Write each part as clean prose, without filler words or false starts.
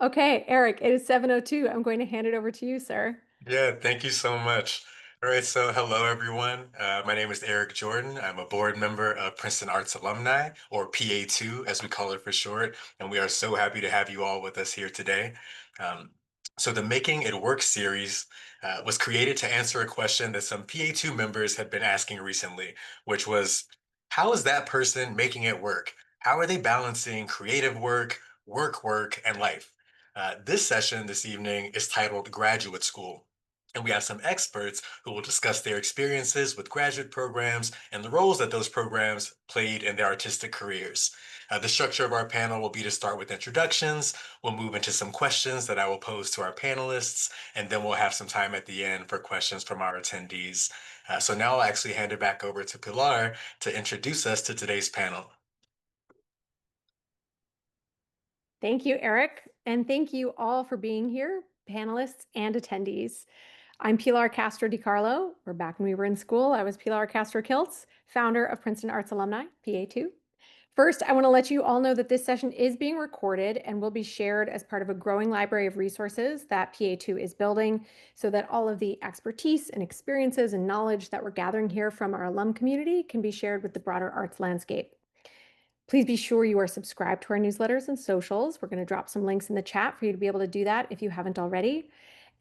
Okay, Eric, it is 7:02. I'm going to hand it over to you, sir. Yeah, thank you so much. All right, so hello everyone. My name is Eric Jordan. I'm a board member of Princeton Arts Alumni, or PA2 as we call it for short, and we are so happy to have you all with us here today. Um, so the Making It Work series was created to answer a question that some PA2 members had been asking recently, which was, how is that person making it work? How are they balancing creative work, and life? This session this evening is titled Graduate School. And we have some experts who will discuss their experiences with graduate programs and the roles that those programs played in their artistic careers. The structure of our panel will be to start with introductions. We'll move into some questions that I will pose to our panelists, and then we'll have some time at the end for questions from our attendees. So now I'll actually hand it back over to Pilar to introduce us to today's panel. Thank you, Eric, and thank you all for being here, panelists and attendees. I'm Pilar Castro DiCarlo. We're back when we were in school. I was Pilar Castro Kiltz, founder of Princeton Arts Alumni, PA2. First, I want to let you all know that this session is being recorded and will be shared as part of a growing library of resources that PA2 is building so that all of the expertise and experiences and knowledge that we're gathering here from our alum community can be shared with the broader arts landscape. Please be sure you are subscribed to our newsletters and socials. We're going to drop some links in the chat for you to be able to do that if you haven't already.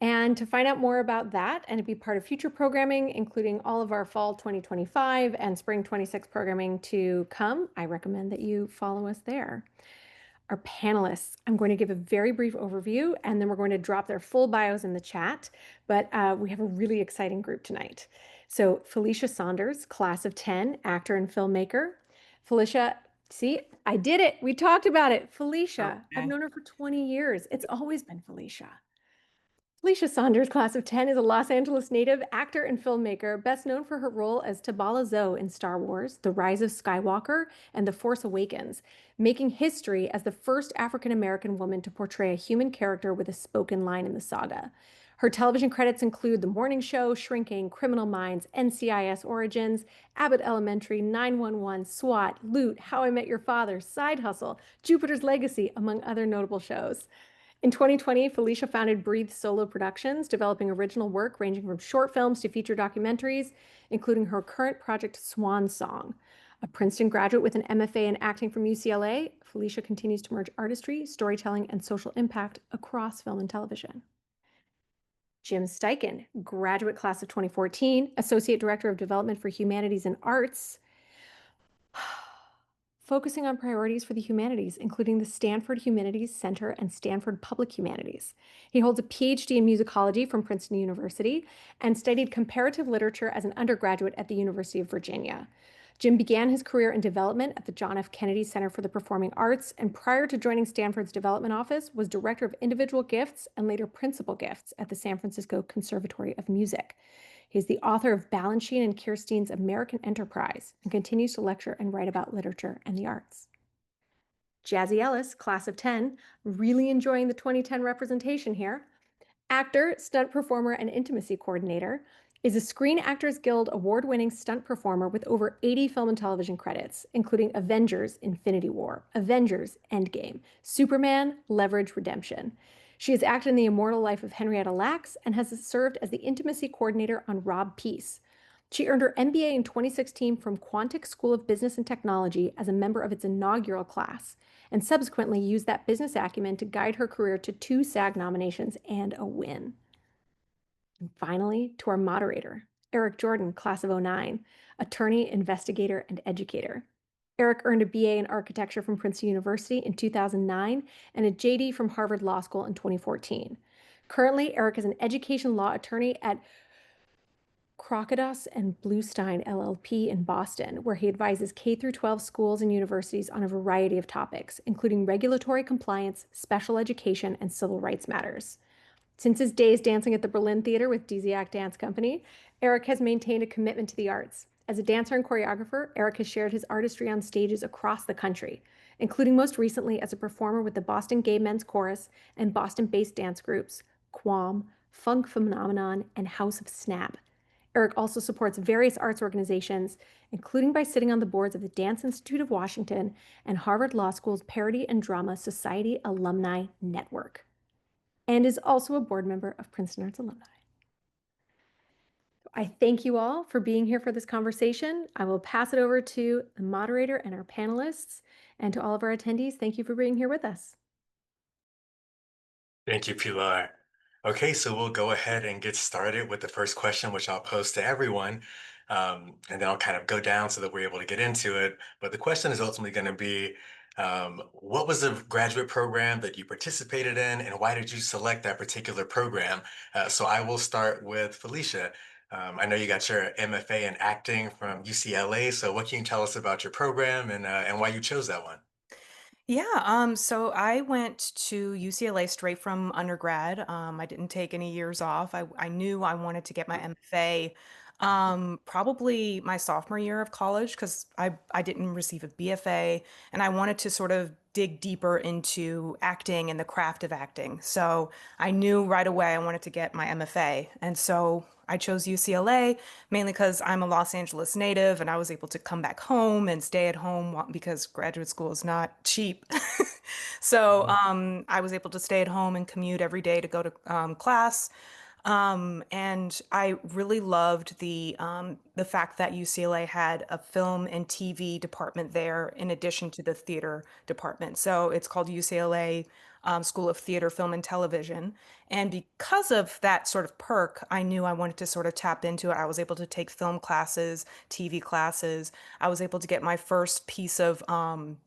And to find out more about that and to be part of future programming, including all of our fall 2025 and spring 26 programming to come, I recommend that you follow us there. Our panelists, I'm going to give a very brief overview and then we're going to drop their full bios in the chat, but we have a really exciting group tonight. So Felicia Saunders, class of 10, actor and filmmaker. Felicia, see, I did it. We talked about it. Felicia, I've Okay. known her for 20 years. It's always been Felicia. Felicia Saunders, class of 10, is a Los Angeles native actor and filmmaker, best known for her role as Tabala Zoe in Star Wars, The Rise of Skywalker, and The Force Awakens, making history as the first African American woman to portray a human character with a spoken line in the saga. Her television credits include The Morning Show, Shrinking, Criminal Minds, NCIS Origins, Abbott Elementary, 911, SWAT, Loot, How I Met Your Father, Side Hustle, Jupiter's Legacy, among other notable shows. In 2020, Felicia founded Breathe Solo Productions, developing original work ranging from short films to feature documentaries, including her current project Swan Song. A Princeton graduate with an MFA in acting from UCLA, Felicia continues to merge artistry, storytelling, and social impact across film and television. Jim Steichen, graduate class of 2014, Associate Director of Development for Humanities and Arts, focusing on priorities for the humanities, including the Stanford Humanities Center and Stanford Public Humanities. He holds a PhD in musicology from Princeton University and studied comparative literature as an undergraduate at the University of Virginia. Jim began his career in development at the John F. Kennedy Center for the Performing Arts, and prior to joining Stanford's development office, was director of individual gifts and later principal gifts at the San Francisco Conservatory of Music. He's the author of Balanchine and Kirstein's American Enterprise and continues to lecture and write about literature and the arts. Jazzy Ellis, class of 10, really enjoying the 2010 representation here. Actor, stunt performer, and intimacy coordinator, is a Screen Actors Guild award-winning stunt performer with over 80 film and television credits, including Avengers: Infinity War, Avengers: Endgame, Superman: Leverage Redemption. She has acted in The Immortal Life of Henrietta Lacks and has served as the intimacy coordinator on Rob Peace. She earned her MBA in 2016 from Quantic School of Business and Technology as a member of its inaugural class, and subsequently used that business acumen to guide her career to 2 SAG nominations and a win. And finally, to our moderator, Eric Jordan, class of '09, attorney, investigator, and educator. Eric earned a BA in architecture from Princeton University in 2009 and a JD from Harvard Law School in 2014. Currently, Eric is an education law attorney at Crocodus and Bluestein LLP in Boston, where he advises K-12 schools and universities on a variety of topics, including regulatory compliance, special education, and civil rights matters. Since his days dancing at the Berlin Theater with Dziak Dance Company, Eric has maintained a commitment to the arts. As a dancer and choreographer, Eric has shared his artistry on stages across the country, including most recently as a performer with the Boston Gay Men's Chorus and Boston-based dance groups Quam, Funk Phenomenon, and House of Snap. Eric also supports various arts organizations, including by sitting on the boards of the Dance Institute of Washington and Harvard Law School's Parody and Drama Society Alumni Network, and is also a board member of Princeton Arts Alumni. I thank you all for being here for this conversation. I will pass it over to the moderator and our panelists, and to all of our attendees, thank you for being here with us. Thank you, Pilar. Okay, so we'll go ahead and get started with the first question, which I'll pose to everyone. And then I'll kind of go down so that we're able to get into it. But the question is ultimately going to be, what was the graduate program that you participated in, and why did you select that particular program? So I will start with Felicia. I know you got your MFA in acting from UCLA. So what can you tell us about your program and why you chose that one? Yeah, so I went to UCLA straight from undergrad. I didn't take any years off. I knew I wanted to get my MFA probably my sophomore year of college because I didn't receive a BFA and I wanted to sort of dig deeper into acting and the craft of acting. So I knew right away I wanted to get my MFA. And so I chose UCLA mainly because I'm a Los Angeles native and I was able to come back home and stay at home because graduate school is not cheap. So I was able to stay at home and commute every day to go to class. And I really loved the fact that UCLA had a film and TV department there in addition to the theater department. So it's called UCLA School of Theater, Film, and Television. And because of that sort of perk, I knew I wanted to sort of tap into it. I was able to take film classes, TV classes. I was able to get my first piece of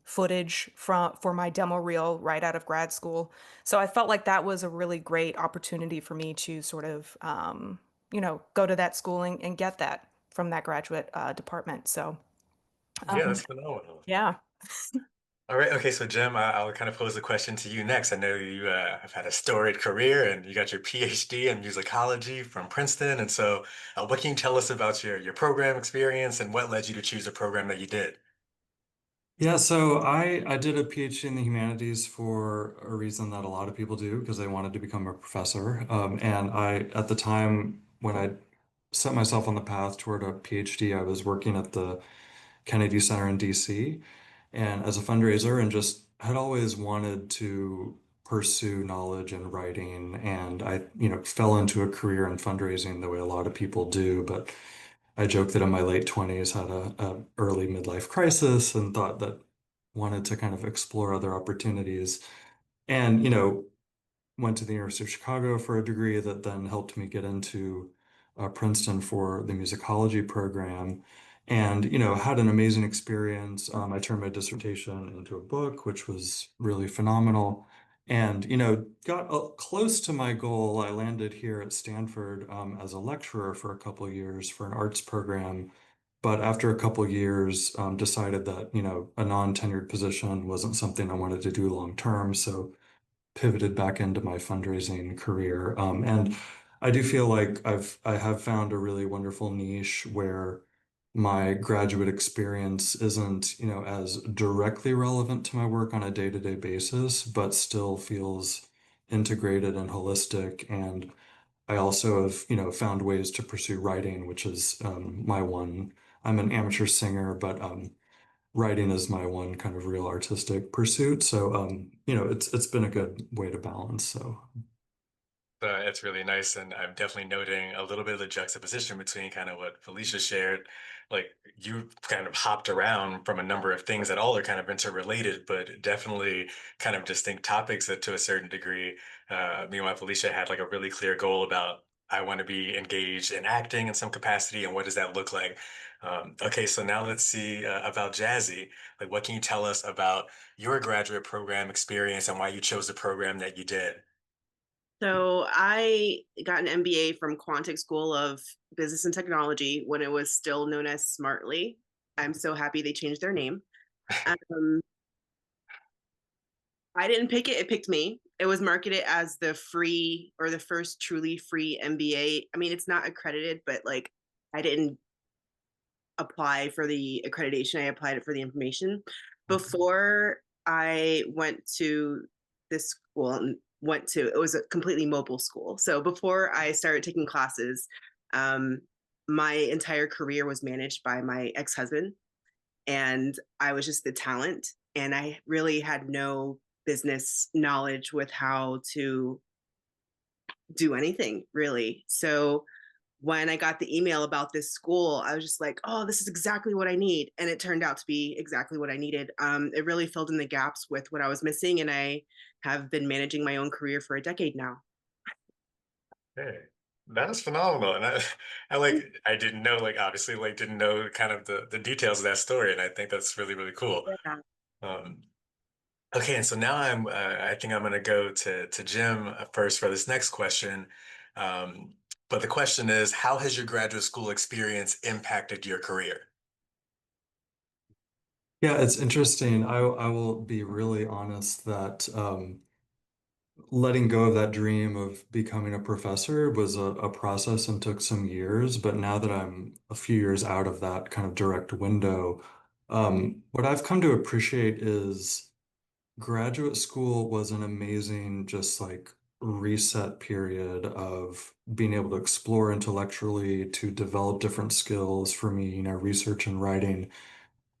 footage for my demo reel right out of grad school. So I felt like that was a really great opportunity for me to sort of, go to that school and get that from that graduate department. So, Yeah, um, that's phenomenal. yeah. All right. Okay. So, Jim, I'll kind of pose the question to you next. I know you have had a storied career and you got your PhD in musicology from Princeton. And so, what can you tell us about your program experience and what led you to choose the program that you did? Yeah, so I did a PhD in the humanities for a reason that a lot of people do because they wanted to become a professor. And I, at the time when I set myself on the path toward a PhD, I was working at the Kennedy Center in DC and as a fundraiser and just had always wanted to pursue knowledge and writing. And I, fell into a career in fundraising the way a lot of people do, but I joke that in my late 20s had a early midlife crisis and thought that wanted to kind of explore other opportunities. And, went to the University of Chicago for a degree that then helped me get into Princeton for the musicology program. And, had an amazing experience. I turned my dissertation into a book, which was really phenomenal. And, got close to my goal. I landed here at Stanford as a lecturer for a couple of years for an arts program. But after a couple of years, decided that, a non-tenured position wasn't something I wanted to do long term. So pivoted back into my fundraising career. And I do feel like I have found a really wonderful niche where my graduate experience isn't, as directly relevant to my work on a day-to-day basis, but still feels integrated and holistic. And I also have, found ways to pursue writing, which is my one. I'm an amateur singer, but writing is my one kind of real artistic pursuit. So, it's been a good way to balance. So, It's really nice, and I'm definitely noting a little bit of the juxtaposition between kind of what Felicia shared. Like you kind of hopped around from a number of things that all are kind of interrelated, but definitely kind of distinct topics that to a certain degree. Meanwhile, Felicia had like a really clear goal about I want to be engaged in acting in some capacity, and what does that look like? Okay, so now let's see about Jazzy. Like, what can you tell us about your graduate program experience and why you chose the program that you did? So I got an MBA from Quantic School of Business and Technology when it was still known as Smartly. I'm so happy they changed their name. Um, I didn't pick it, it picked me. It was marketed as the free or the first truly free MBA. I mean, it's not accredited, but like I didn't apply for the accreditation, I applied it for the information. Before I went to this school and it was a completely mobile school. So before I started taking classes, um, my entire career was managed by my ex-husband, and I was just the talent, and I really had no business knowledge with how to do anything really. So when I got the email about this school, I was just like, oh, this is exactly what I need. And it turned out to be exactly what I needed. It really filled in the gaps with what I was missing. And I have been managing my own career for a decade now. Hey, that is phenomenal. And I didn't know, like, obviously, like, didn't know kind of the details of that story. And I think that's really, really cool. Yeah. Um, okay. And so now I think I'm going to go to Jim first for this next question. Um, but the question is, how has your graduate school experience impacted your career? Yeah, it's interesting. I will be really honest that letting go of that dream of becoming a professor was a process and took some years. But now that I'm a few years out of that kind of direct window, what I've come to appreciate is graduate school was an amazing, just like reset period of being able to explore intellectually, to develop different skills for me, research and writing.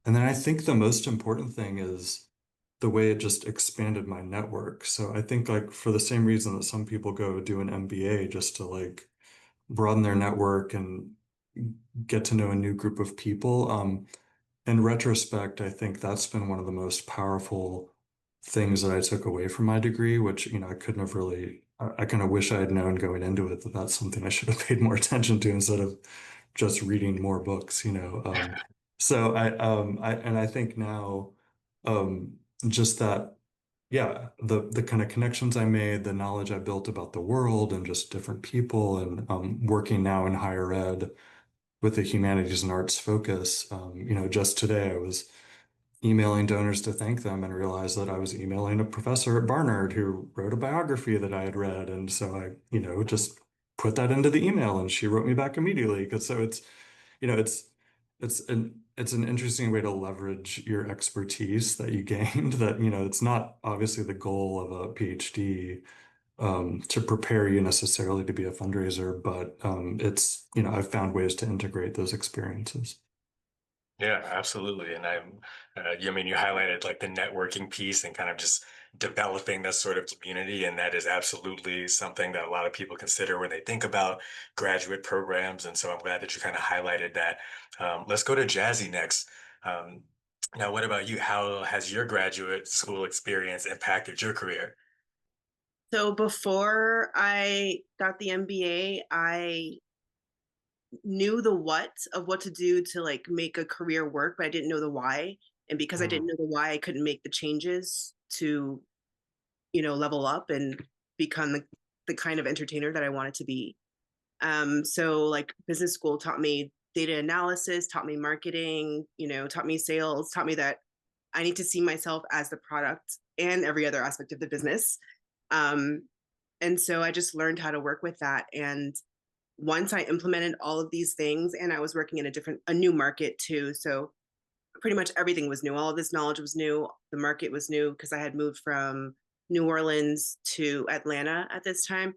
And then I think the most important thing is the way it just expanded my network. So I think like for the same reason that some people go do an MBA just to like broaden their network and get to know a new group of people. In retrospect, I think that's been one of the most powerful things that I took away from my degree, which, I couldn't have really, I kind of wish I had known going into it that that's something I should have paid more attention to instead of just reading more books. So and I think now, just that, yeah, the kind of connections I made, the knowledge I built about the world and just different people and working now in higher ed with a humanities and arts focus. Just today I was emailing donors to thank them and realized that I was emailing a professor at Barnard who wrote a biography that I had read. And so I, just put that into the email and she wrote me back immediately. Because so it's, you know, it's an interesting way to leverage your expertise that you gained that, it's not obviously the goal of a PhD to prepare you necessarily to be a fundraiser, but it's, I've found ways to integrate those experiences. Yeah, absolutely. And I mean, you highlighted like the networking piece and kind of just developing that sort of community. And that is absolutely something that a lot of people consider when they think about graduate programs. And so I'm glad that you kind of highlighted that. Let's go to Jazzy next. Um, Now, what about you? How has your graduate school experience impacted your career? So before I got the MBA, I knew the what of what to do to like make a career work, but I didn't know the why. And because I didn't Mm. know the why, I couldn't make the changes to, level up and become the kind of entertainer that I wanted to be. So like business school taught me data analysis, taught me marketing, taught me sales, taught me that I need to see myself as the product and every other aspect of the business. Um, and so I just learned how to work with that. And once I implemented all of these things, and I was working in a new market too. So pretty much everything was new. All of this knowledge was new. The market was new because I had moved from New Orleans to Atlanta at this time.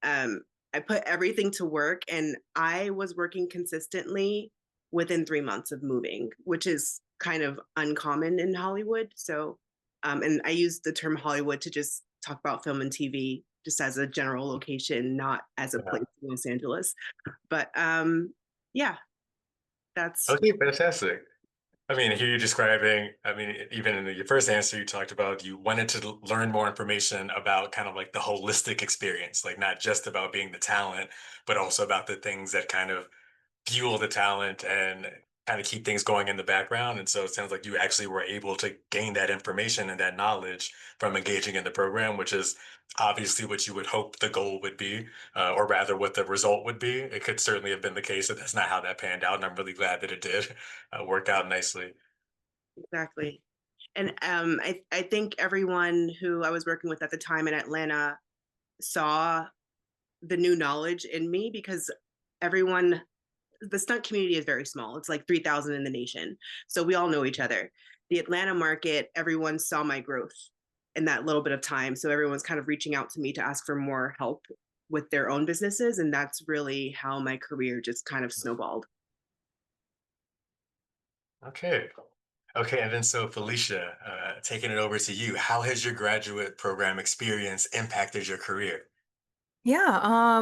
Um, I put everything to work, and I was working consistently within 3 months of moving, which is kind of uncommon in Hollywood. So, and I use the term Hollywood to just talk about film and TV, just as a general location, not as a Yeah. place in Los Angeles. But yeah, that's Okay, fantastic. I mean, here you're describing, I mean, even in your first answer, you talked about you wanted to learn more information about kind of like the holistic experience, like not just about being the talent, but also about the things that kind of fuel the talent and kind of keep things going in the background. And so it sounds like you actually were able to gain that information and that knowledge from engaging in the program, which is obviously what you would hope the goal would be, or rather what the result would be. It could certainly have been the case that that's not how that panned out. And I'm really glad that it did work out nicely. exactly. And I think everyone who I was working with at the time in Atlanta saw the new knowledge in me because everyone, the stunt community is very small. It's like 3,000 in the nation. So we all know each other. The Atlanta market, everyone saw my growth in that little bit of time. So everyone's kind of reaching out to me to ask for more help with their own businesses. And that's really how my career just kind of snowballed. Okay. Okay, and then so Felicia, taking it over to you, how has your graduate program experience impacted your career? Yeah,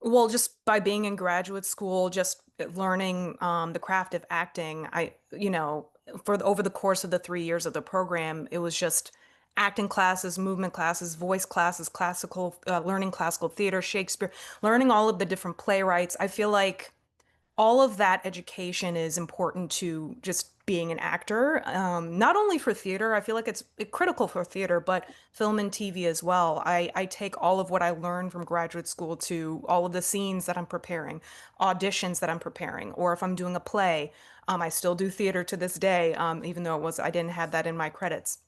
well, just by being in graduate school, just learning the craft of acting, over the course of the 3 years of the program, it was just acting classes, movement classes, voice classes, classical, learning classical theater, Shakespeare, learning all of the different playwrights. I feel like all of that education is important to just being an actor, not only for theater. I feel like it's critical for theater, but film and TV as well. I take all of what I learned from graduate school to all of the scenes that I'm preparing, auditions that I'm preparing, or if I'm doing a play. I still do theater to this day, even though I didn't have that in my credits.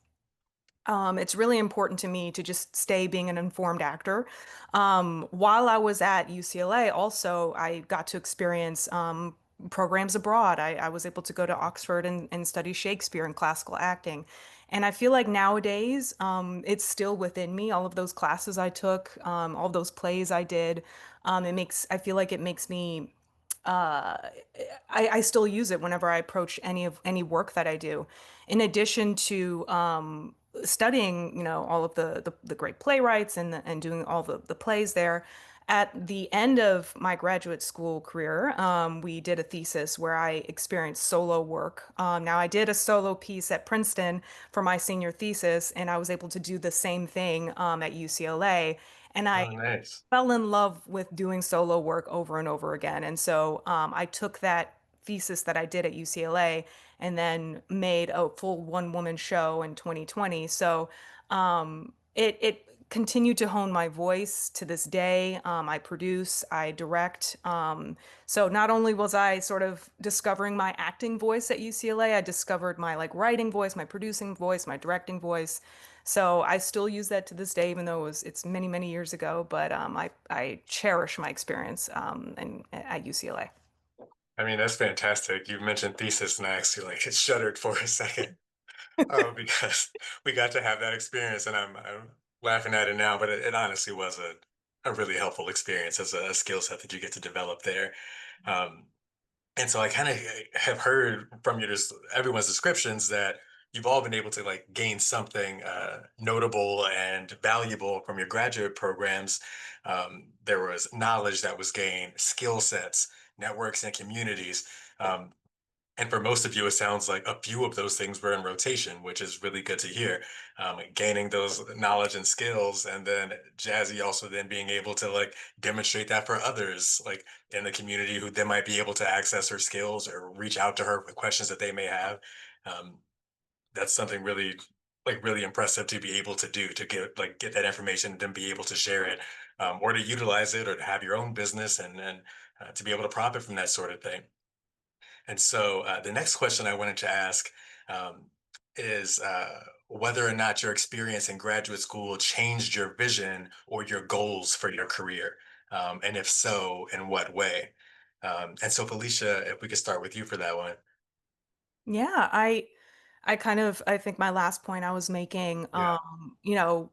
It's really important to me to just stay being an informed actor. While I was at UCLA, also, I got to experience programs abroad. I was able to go to Oxford and study Shakespeare and classical acting. And I feel like nowadays, it's still within me, all of those classes I took, all those plays I did. I feel like it makes me uh, I still use it whenever I approach any work that I do. In addition to studying, all of the great playwrights and doing all the plays there. At the end of my graduate school career, we did a thesis where I experienced solo work. Now, I did a solo piece at Princeton for my senior thesis, and I was able to do the same thing at UCLA. And I Oh, nice. fell in love with doing solo work over and over again. And so I took that thesis that I did at UCLA and then made a full one woman show in 2020. So it continued to hone my voice to this day. I produce, I direct. So not only was I sort of discovering my acting voice at UCLA, I discovered my like writing voice, my producing voice, my directing voice. So I still use that to this day, even though it's many, many years ago. But I cherish my experience at UCLA. I mean, that's fantastic. You mentioned thesis, and I actually like shuddered for a second, because we got to have that experience, and I'm laughing at it now, but it honestly was a really helpful experience as a skill set that you get to develop there. Um, And so I kind of have heard from everyone's descriptions that you've all been able to like gain something notable and valuable from your graduate programs. There was knowledge that was gained, skill sets, networks, and communities. Um, and for most of you, it sounds like a few of those things were in rotation, which is really good to hear. Gaining those knowledge and skills, and then Jazzy also then being able to like demonstrate that for others, like in the community who then might be able to access her skills or reach out to her with questions that they may have. Um, that's something really really impressive to be able to do, to get that information and then be able to share it, or to utilize it, or to have your own business and to be able to profit from that sort of thing. And so the next question I wanted to ask um, is whether or not your experience in graduate school changed your vision or your goals for your career. And if so, in what way? And so, Felicia, if we could start with you for that one. Yeah, I think my last point I was making, Yeah.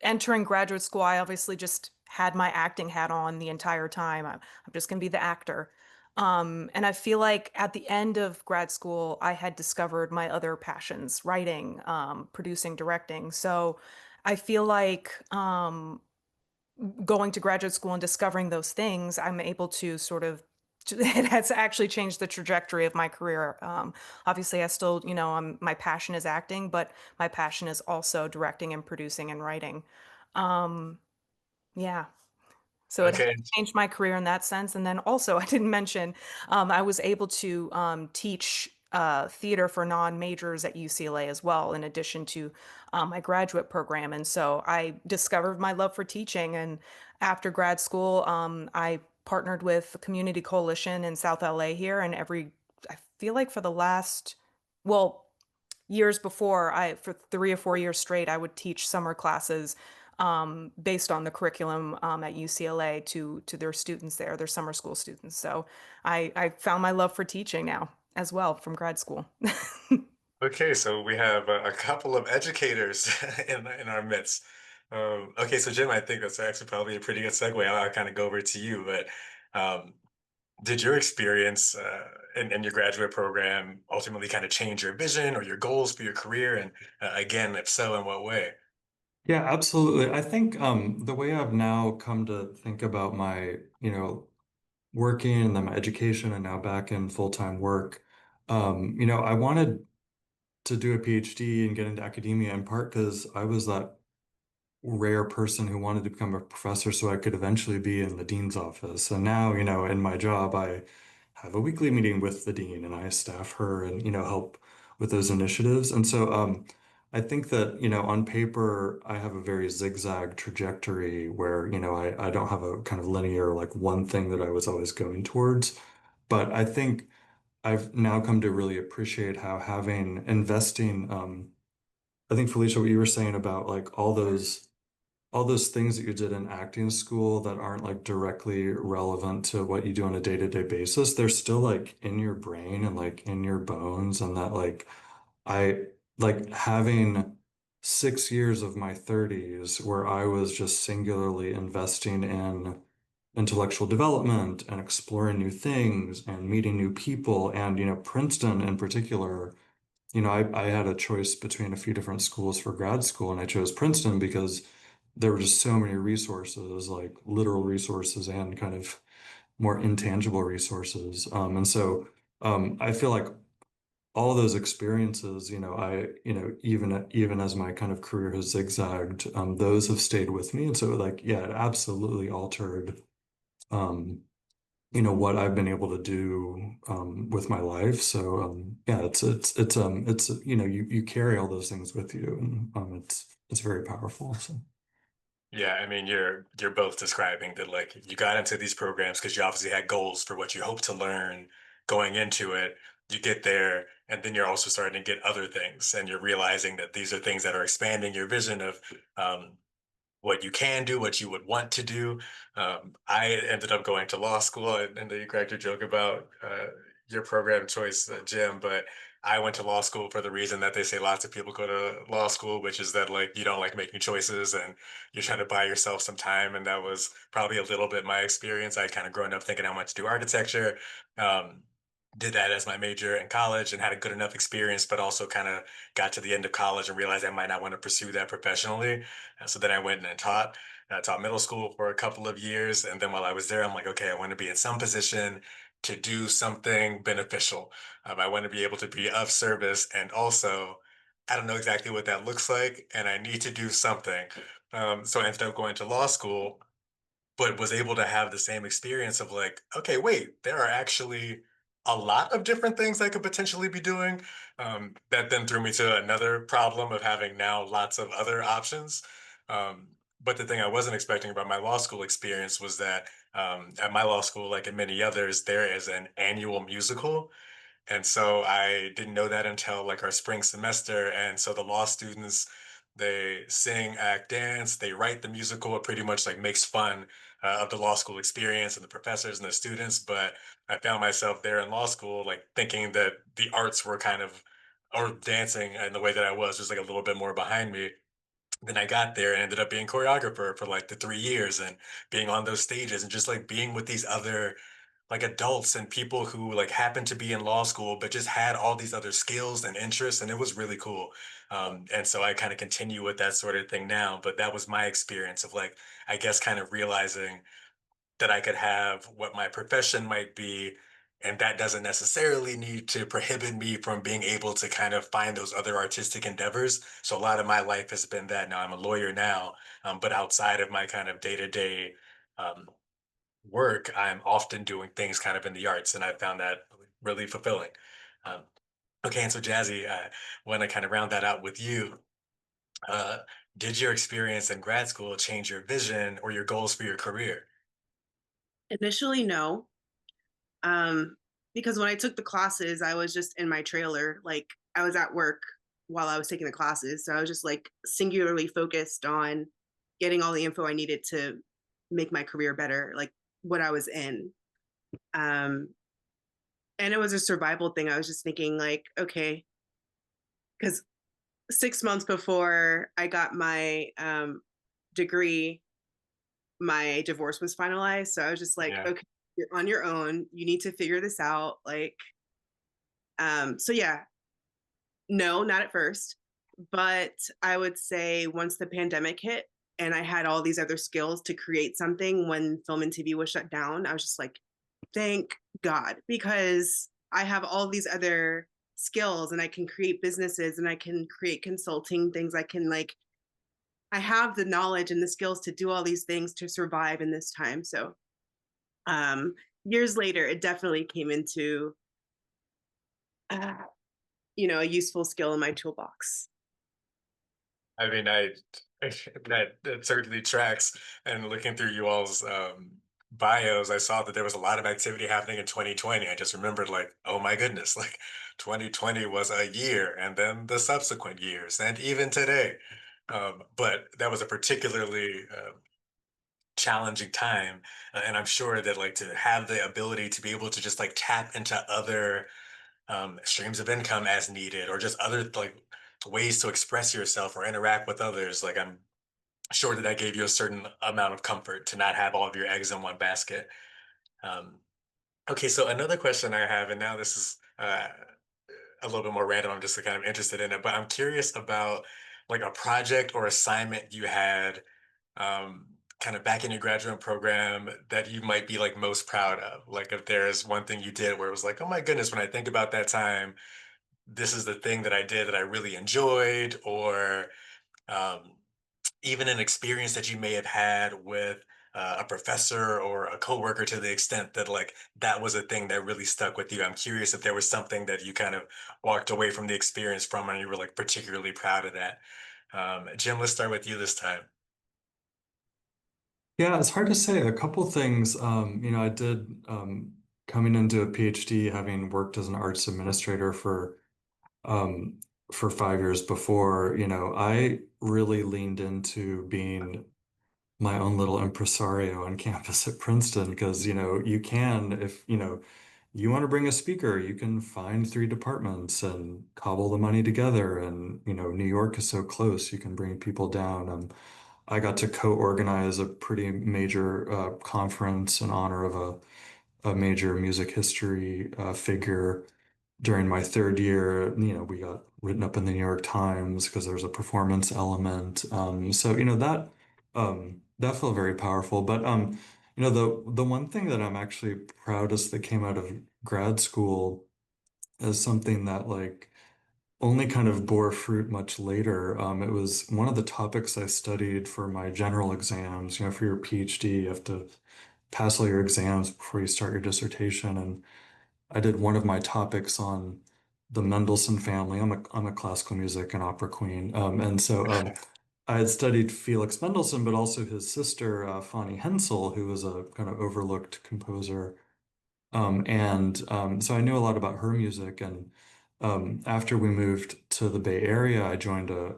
entering graduate school, I obviously just had my acting hat on the entire time. I'm just gonna be the actor. And I feel like at the end of grad school, I had discovered my other passions, writing, producing, directing. So I feel like going to graduate school and discovering those things, I'm able to sort of it has actually changed the trajectory of my career. Obviously, I still, my passion is acting, but my passion is also directing and producing and writing. Um, yeah. So it has Okay. changed my career in that sense. And then also, I didn't mention, I was able to teach theater for non-majors at UCLA as well, in addition to my graduate program. And so I discovered my love for teaching. And after grad school, I partnered with the Community Coalition in South LA here. And I feel like for the last, well, years before, for 3 or 4 years straight, I would teach summer classes based on the curriculum at UCLA to their students there, their summer school students. So I found my love for teaching now as well from grad school. Okay, so we have a couple of educators in our midst. Okay, so Jim, I think that's actually probably a pretty good segue. I'll kind of go over to you, but um, did your experience in your graduate program ultimately kind of change your vision or your goals for your career? And again, if so, in what way? Yeah, absolutely. I think the way I've now come to think about my, working and then my education and now back in full-time work, I wanted to do a PhD and get into academia in part because I was that rare person who wanted to become a professor so I could eventually be in the dean's office. And now, in my job, I have a weekly meeting with the dean and I staff her and, help with those initiatives. And so I think that, on paper, I have a very zigzag trajectory where, I don't have a kind of linear, like one thing that I was always going towards. But I think I've now come to really appreciate how investing, I think Felicia, what you were saying about like all those things that you did in acting school that aren't like directly relevant to what you do on a day-to-day basis, they're still like in your brain and like in your bones. And that like I like having 6 years of my 30s where I was just singularly investing in intellectual development and exploring new things and meeting new people. And, Princeton in particular, I had a choice between a few different schools for grad school, and I chose Princeton because there were just so many resources, like literal resources and kind of more intangible resources. And so I feel like all those experiences, even as my kind of career has zigzagged, those have stayed with me. And so like, yeah, it absolutely altered, um, what I've been able to do with my life. So yeah, you carry all those things with you, and it's very powerful. So Yeah, I mean, you're both describing that like you got into these programs because you obviously had goals for what you hope to learn going into it. You get there, and then you're also starting to get other things, and you're realizing that these are things that are expanding your vision of um, what you can do, what you would want to do. I ended up going to law school, and you cracked your joke about your program choice, Jim, but I went to law school for the reason that they say lots of people go to law school, which is that like you don't like making choices and you're trying to buy yourself some time. And that was probably a little bit my experience. I kind of grown up thinking I wanted to do architecture. Um, did that as my major in college and had a good enough experience, but also kind of got to the end of college and realized I might not want to pursue that professionally. So then I went and taught. I taught middle school for a couple of years. And then while I was there, I'm like, okay, I want to be in some position to do something beneficial. I want to be able to be of service. And also, I don't know exactly what that looks like. And I need to do something. So I ended up going to law school, but was able to have the same experience of like, okay, wait, there are actually a lot of different things I could potentially be doing. That then threw me to another problem of having now lots of other options. Um, but the thing I wasn't expecting about my law school experience was that at my law school, like in many others, there is an annual musical. And so I didn't know that until like our spring semester. And so the law students, they sing, act, dance, they write the musical. It pretty much like makes fun of the law school experience and the professors and the students. But I found myself there in law school, like thinking that the arts were kind of, or dancing in the way that I was, just like a little bit more behind me. Then I got there and ended up being choreographer for like the 3 years and being on those stages and just like being with these other like adults and people who like happened to be in law school but just had all these other skills and interests, and it was really cool. And so I kind of continue with that sort of thing now, but that was my experience of like, I guess, kind of realizing that I could have what my profession might be, and that doesn't necessarily need to prohibit me from being able to kind of find those other artistic endeavors. So a lot of my life has been that. Now I'm a lawyer now, but outside of my kind of day-to-day work, I'm often doing things kind of in the arts, and I found that really fulfilling. Um, okay, and so Jazzy, I want to kind of round that out with you. Uh, did your experience in grad school change your vision or your goals for your career? Initially, no. Um, because when I took the classes, I was just in my trailer. Like I was at work while I was taking the classes. So I was just like singularly focused on getting all the info I needed to make my career better, like what I was in. Um, and it was a survival thing. I was just thinking, like, okay, because 6 months before I got my degree, my divorce was finalized. So I was just like, Yeah. okay, you're on your own. You need to figure this out. Like, so yeah, no, not at first. But I would say once the pandemic hit and I had all these other skills to create something when film and TV was shut down, I was just like, thank God, because I have all these other skills and I can create businesses and I can create consulting things. I have the knowledge and the skills to do all these things to survive in this time. So um, years later, it definitely came into, uh, a useful skill in my toolbox. I mean, that certainly tracks. And looking through you all's bios, I saw that there was a lot of activity happening in 2020. I just remembered, like, oh my goodness, like 2020 was a year, and then the subsequent years, and even today. But that was a particularly challenging time, and I'm sure that like to have the ability to be able to just like tap into other streams of income as needed, or just other like ways to express yourself or interact with others. Like I'm sure that that gave you a certain amount of comfort to not have all of your eggs in one basket. Um, okay, so another question I have, and now this is a little bit more random. I'm just kind of interested in it, but I'm curious about like a project or assignment you had kind of back in your graduate program that you might be like most proud of. Like if there's one thing you did where it was like, oh my goodness, when I think about that time, this is the thing that I did that I really enjoyed, or um, even an experience that you may have had with a professor or a coworker to the extent that like that was a thing that really stuck with you. I'm curious if there was something that you kind of walked away from the experience from and you were like particularly proud of that. Jim, let's start with you this time. Yeah, it's hard to say. A couple things. I did coming into a PhD, having worked as an arts administrator um, for 5 years before, I really leaned into being my own little impresario on campus at Princeton because, you can, if, you want to bring a speaker, you can find three departments and cobble the money together. And, New York is so close, you can bring people down. I got to co-organize a pretty major conference in honor of a major music history figure during my third year. We got written up in the New York Times because there's a performance element. So that felt very powerful. But the one thing that I'm actually proudest that came out of grad school is something that like only kind of bore fruit much later. It was one of the topics I studied for my general exams. For your PhD, you have to pass all your exams before you start your dissertation. And I did one of my topics on the Mendelssohn family. I'm a classical music and opera queen. And so I had studied Felix Mendelssohn, but also his sister, Fanny Hensel, who was a kind of overlooked composer. And so I knew a lot about her music. And after we moved to the Bay Area, I joined a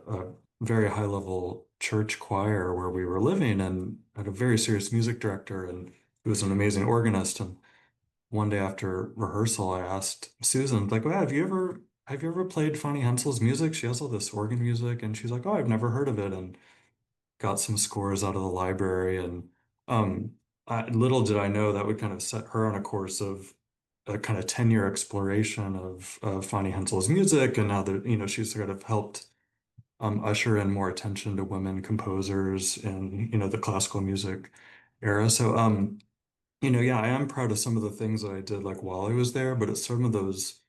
very high level church choir where we were living and had a very serious music director and who was an amazing organist. And one day after rehearsal, I asked Susan, like, "Well, have you ever played Fanny Hensel's music? She has all this organ music." And she's like, "Oh, I've never heard of it." And got some scores out of the library. And um, little did I know that would kind of set her on a course of a kind of 10-year exploration of Fanny Hensel's music. And now that, she's sort of helped usher in more attention to women composers in, the classical music era. So, yeah, I am proud of some of the things that I did like while I was there, but it's some of those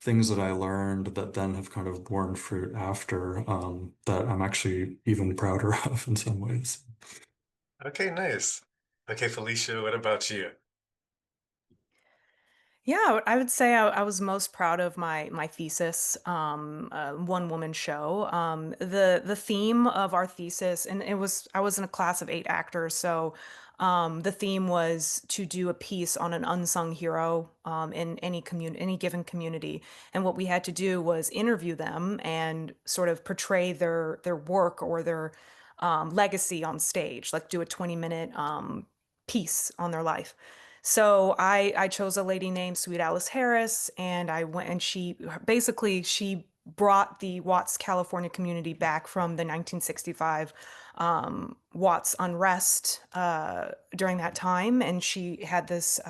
things that I learned that then have kind of borne fruit after that I'm actually even prouder of in some ways. Okay, nice. Okay, Felicia, what about you? Yeah, I would say I was most proud of my thesis, one woman show. The theme of our thesis, and I was in a class of 8 actors, so the theme was to do a piece on an unsung hero in any given community, and what we had to do was interview them and sort of portray their work or their legacy on stage, like do a 20-minute piece on their life. So I chose a lady named Sweet Alice Harris, and I went and she brought the Watts, California community back from the 1965 Watts unrest during that time. And she had this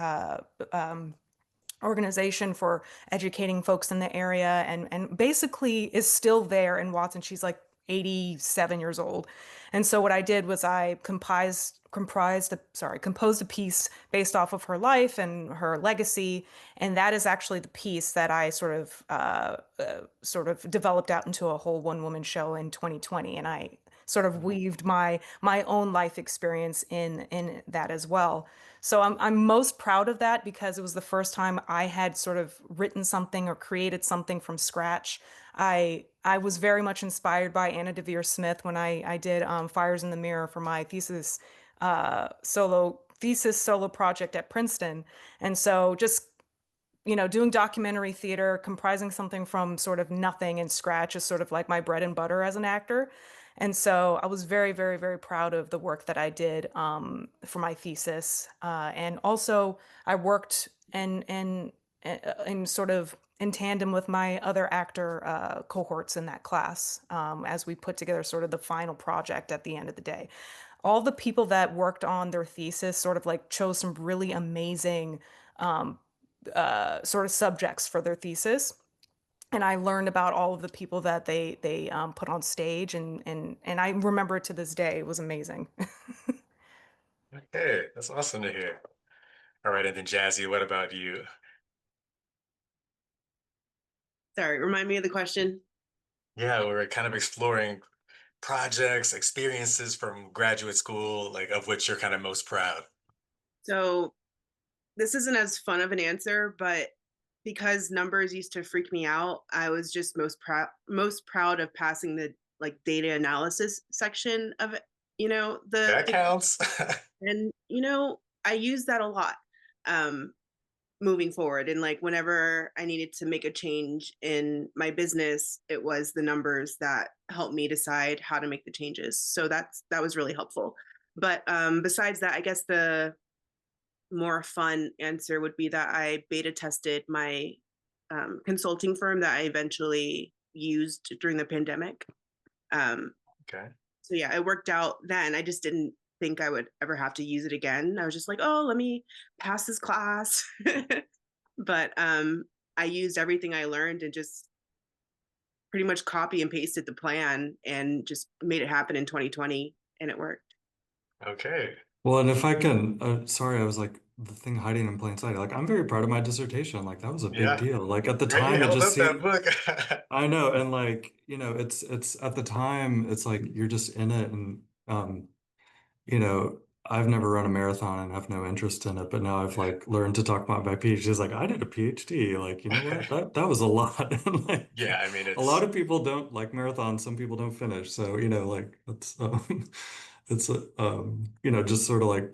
organization for educating folks in the area and basically is still there in Watts. She's like 87 years old. And so what I did was I composed a piece based off of her life and her legacy, and that is actually the piece that I sort of developed out into a whole one-woman show in 2020, and I sort of weaved my own life experience in that as well. So I'm most proud of that because it was the first time I had sort of written something or created something from scratch. I was very much inspired by Anna Devere Smith when I did Fires in the Mirror for my solo project at Princeton. And so just doing documentary theater, comprising something from sort of nothing and scratch is sort of like my bread and butter as an actor. And so I was very, very, very proud of the work that I did for my thesis. And also I worked in sort of in tandem with my other actor cohorts in that class as we put together sort of the final project at the end of the day. All the people that worked on their thesis sort of like chose some really amazing sort of subjects for their thesis. And I learned about all of the people that they put on stage, and I remember it to this day. It was amazing. Okay, that's awesome to hear. All right, and then Jazzy, what about you? Sorry, remind me of the question. Yeah, we were kind of exploring projects, experiences from graduate school, like of which you're kind of most proud. So this isn't as fun of an answer, but because numbers used to freak me out, I was just most proud of passing the like data analysis section of it, That the counts. and I use that a lot moving forward, and like whenever I needed to make a change in my business, it was the numbers that helped me decide how to make the changes. So that was really helpful. But besides that, I guess the more fun answer would be that I beta tested my consulting firm that I eventually used during the pandemic. Um, Okay. so yeah, it worked out then. I just didn't think I would ever have to use it again. I was just like, oh, let me pass this class. But I used everything I learned and just pretty much copy and pasted the plan and just made it happen in 2020, and it worked. Okay. Well, and if I can, sorry, I was like the thing hiding in plain sight. Like, I'm very proud of my dissertation. Like, that was a big Yeah. deal. Like at the Great. You time, it held just up that seemed, book. I know, and like, it's at the time, it's like you're just in it, and I've never run a marathon and have no interest in it, but now I've like learned to talk about my PhD. It's like I did a PhD. Like, you know what? That was a lot. And like Yeah, I mean a lot it's of people don't like marathons, some people don't finish. So, like it's it's just sort of like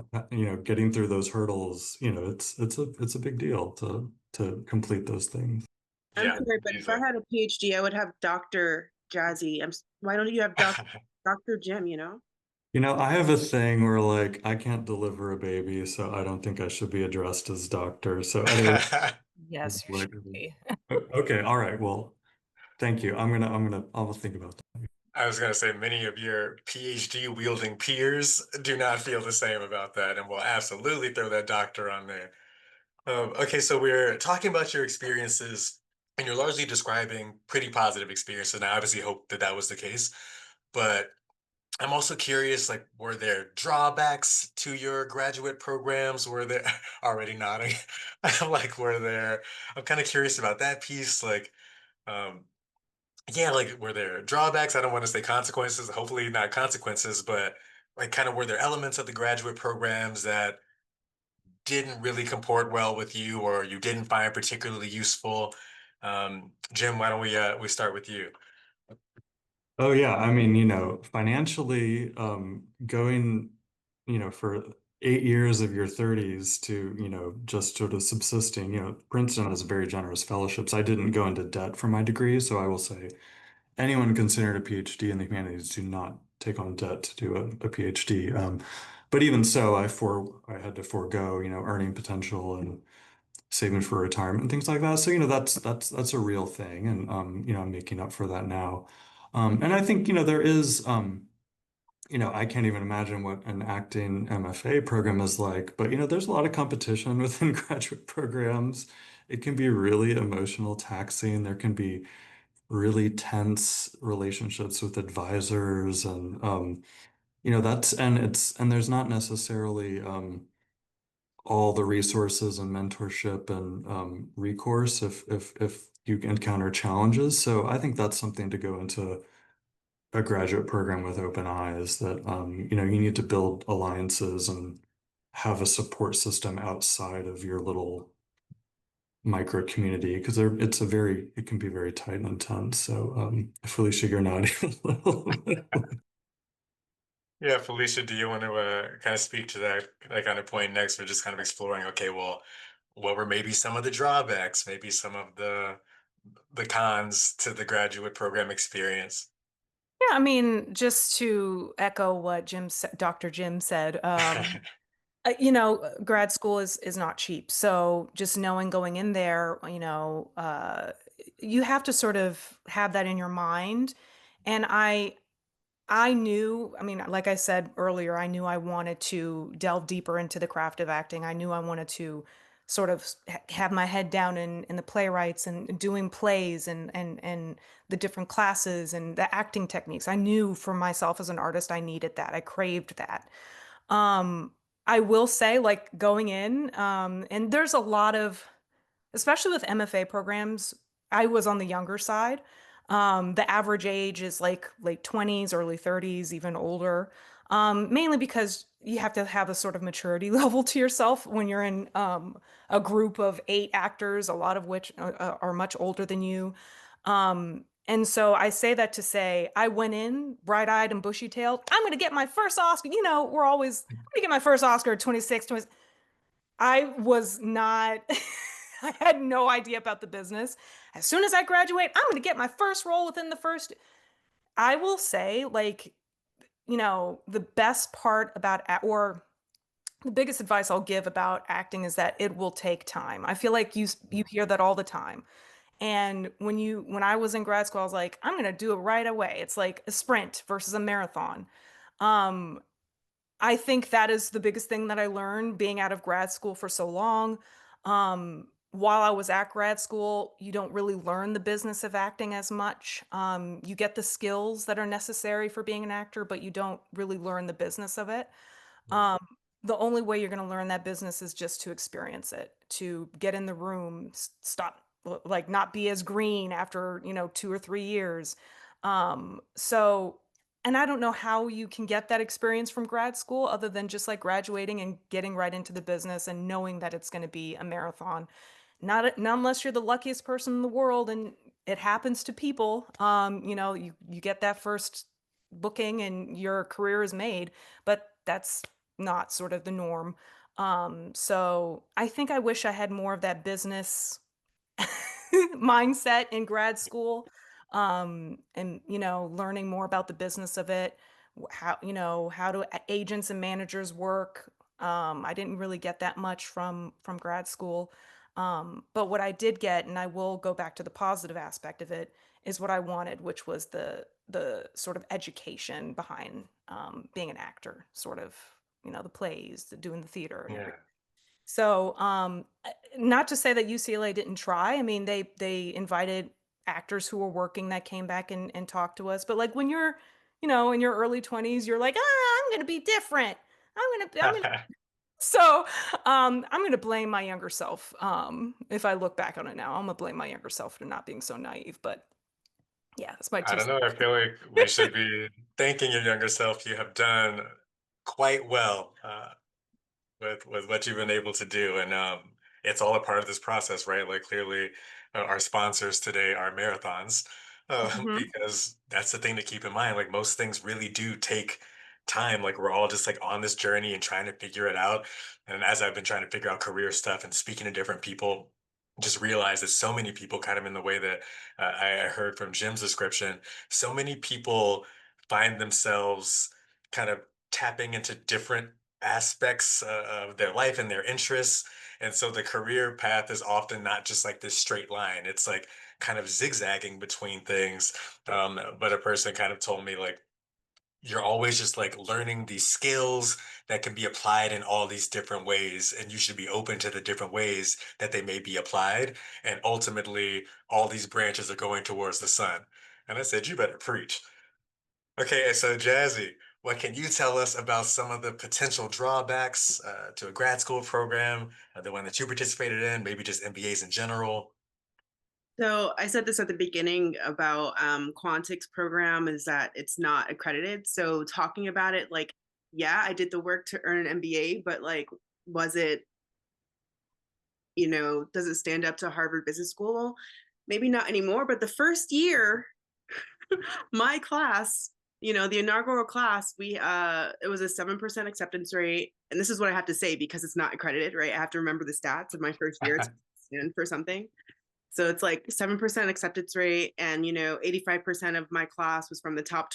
getting through those hurdles, it's a big deal to complete those things. I'm yeah, sorry, but if I easily. had a PhD, I would have Dr. Jazzy. Why don't you have Dr. Jim, I have a thing where like I can't deliver a baby, so I don't think I should be addressed as doctor. So anyway, Yes, you like, should be. okay, all right. Well, thank you. I'll think about that. I was going to say many of your PhD wielding peers do not feel the same about that, and will absolutely throw that doctor on there. Okay, so we're talking about your experiences, and you're largely describing pretty positive experiences. And I obviously hope that that was the case, but I'm also curious, like, were there drawbacks to your graduate programs? Were there already nodding? Like, I'm kind of curious about that piece. Like, um, yeah, like, were there drawbacks? I don't want to say consequences, hopefully not consequences, but like, kind of were there elements of the graduate programs that didn't really comport well with you or you didn't find particularly useful? Jim, why don't we start with you? Oh yeah, I mean, financially, going, for 8 years of your 30s to, just sort of subsisting, Princeton has very generous fellowships. I didn't go into debt for my degree, so I will say anyone considering a PhD in the humanities do not take on debt to do a PhD. But even so, I had to forego, earning potential and saving for retirement and things like that. So, that's a real thing. And, I'm making up for that now. And I think, there is, I can't even imagine what an acting MFA program is like, but, there's a lot of competition within graduate programs. It can be really emotional taxing. There can be really tense relationships with advisors and, and there's not necessarily, all the resources and mentorship and recourse if you encounter challenges. So I think that's something to go into a graduate program with open eyes that you need to build alliances and have a support system outside of your little micro community because it can be very tight and intense. So Felicia, you're nodding a little bit. Yeah, Felicia, do you want to kind of speak to that kind of point next? We're just kind of exploring, okay, well, what were maybe some of the drawbacks, maybe some of the cons to the graduate program experience? Yeah, I mean, just to echo what Dr. Jim said, grad school is not cheap. So just knowing going in there, you have to sort of have that in your mind. And I knew, I mean, like I said earlier, I knew I wanted to delve deeper into the craft of acting. I knew I wanted to sort of have my head down in the playwrights and doing plays and the different classes and the acting techniques. I knew for myself as an artist, I needed that. I craved that. Um, I will say, like going in, and there's a lot of, especially with MFA programs, I was on the younger side. The average age is like late 20s, early 30s, even older. Mainly because you have to have a sort of maturity level to yourself when you're in a group of 8 actors, a lot of which are much older than you. And so I say that to say I went in bright-eyed and bushy-tailed. I'm going to get my first Oscar. We're always, I'm going to get my first Oscar at 26, 20. I was not, I had no idea about the business. As soon as I graduate, I'm going to get my first role within the first. I will say, like, the best part about, or the biggest advice I'll give about acting is that it will take time. I feel like you hear that all the time. And when I was in grad school, I was like, I'm going to do it right away. It's like a sprint versus a marathon. Um, I think that is the biggest thing that I learned being out of grad school for so long. While I was at grad school, you don't really learn the business of acting as much. You get the skills that are necessary for being an actor, but you don't really learn the business of it. Um, the only way you're going to learn that business is just to experience it, to get in the room, stop, like not be as green after, 2 or 3 years. So, and I don't know how you can get that experience from grad school other than just like graduating and getting right into the business and knowing that it's going to be a marathon. Not unless you're the luckiest person in the world and it happens to people. You get that first booking and your career is made, but that's not sort of the norm. So I think I wish I had more of that business mindset in grad school, and learning more about the business of it, how do agents and managers work. I didn't really get that much from grad school, but what I did get, and I will go back to the positive aspect of it, is what I wanted, which was the sort of education behind being an actor, sort of the plays, doing the theater and everything. Yeah. So, not to say that UCLA didn't try. I mean, they invited actors who were working that came back and talked to us. But like when you're, in your early 20s, you're like, I'm gonna be different. I'm gonna. So, I'm gonna blame my younger self. If I look back on it now, I'm gonna blame my younger self for not being so naive. But yeah, that's my I two don't cents. know. I feel like we should be thanking your younger self. You have done quite well. With what you've been able to do, and it's all a part of this process, right? Like clearly, our sponsors today are marathons, Mhm. because that's the thing to keep in mind. Like most things really do take time. Like we're all just like on this journey and trying to figure it out. And as I've been trying to figure out career stuff and speaking to different people, just realize that so many people, kind of in the way that I heard from Jim's description, so many people find themselves kind of tapping into different aspects of their life and their interests. And so the career path is often not just like this straight line. It's like kind of zigzagging between things. But a person kind of told me like, you're always just like learning these skills that can be applied in all these different ways, and you should be open to the different ways that they may be applied. And ultimately, all these branches are going towards the sun. And I said, you better preach. Okay, so Jazzy, what can you tell us about some of the potential drawbacks to a grad school program, the one that you participated in, maybe just MBAs in general? So I said this at the beginning about Quantic's program is that it's not accredited. So talking about it, like, yeah, I did the work to earn an MBA, but like, was it, does it stand up to Harvard Business School? Maybe not anymore. But the first year, my class, the inaugural class, it was a 7% acceptance rate. And this is what I have to say because it's not accredited, right? I have to remember the stats of my first year to stand for something. So it's like 7% acceptance rate, and 85% of my class was from the top